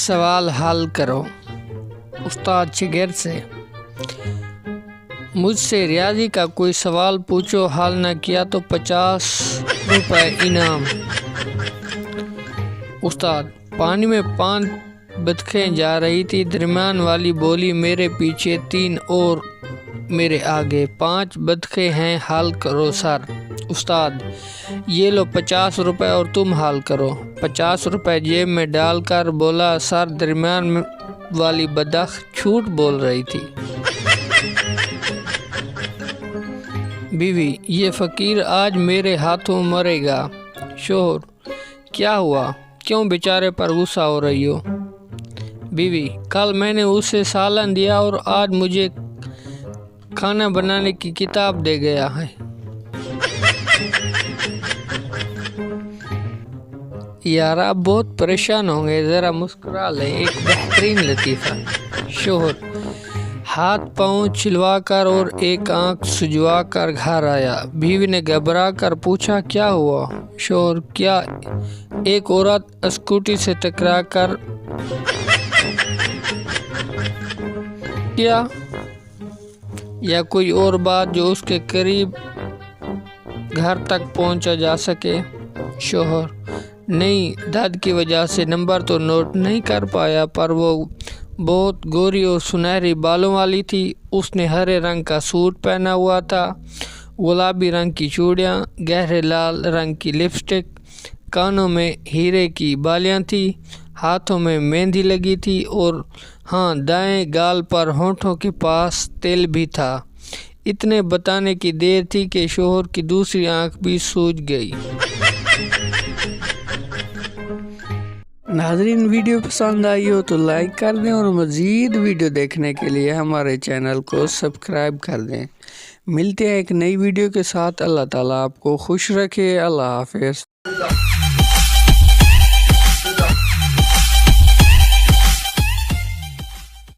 सवाल हल करो। उस्ताद शागिर्द से, मुझसे रियाजी का कोई सवाल पूछो, हल न किया तो 50 रुपए इनाम। उस्ताद, पानी में 5 बतखें जा रही थी, दरमियान वाली बोली मेरे पीछे 3 और मेरे आगे 5 बतखें हैं, हल करो सर। उस्ताद, ये लो 50 रुपए और तुम हल करो। 50 रुपए जेब में डालकर बोला, सर दरमियान वाली बतख झूठ बोल रही थी। बीवी, ये फकीर आज मेरे हाथों मरेगा। शोहर, क्या हुआ, क्यों बेचारे पर गुस्सा हो रही हो? बीवी, कल मैंने उसे सालन दिया और आज मुझे खाना बनाने की किताब दे गया है। यार आप बहुत परेशान होंगे, ज़रा मुस्कुरा लें, एक बेहतरीन लतीफ़ा। शोहर, हाथ पाँव छिलवा कर और एक आंख सुजवा कर घर आया। बीवी ने घबरा कर पूछा, क्या हुआ? शोहर, क्या एक औरत स्कूटी से टकरा कर क्या या कोई और बात जो उसके करीब घर तक पहुंचा जा सके? शोहर, नहीं, दर्द की वजह से नंबर तो नोट नहीं कर पाया, पर वो बहुत गोरी और सुनहरी बालों वाली थी। उसने हरे रंग का सूट पहना हुआ था, गुलाबी रंग की चूड़ियाँ, गहरे लाल रंग की लिपस्टिक, कानों में हीरे की बालियाँ थी, हाथों में मेहंदी लगी थी और हाँ, दाएं गाल पर होंठों के पास तिल भी था। इतने बताने की देर थी कि शोहर की दूसरी आंख भी सूज गई। नाज़रीन, वीडियो पसंद आई हो तो लाइक कर दें और मज़ीद वीडियो देखने के लिए हमारे चैनल को सब्सक्राइब कर दें। मिलते हैं एक नई वीडियो के साथ। अल्लाह ताला आपको खुश रखे। अल्लाह हाफ़िज़।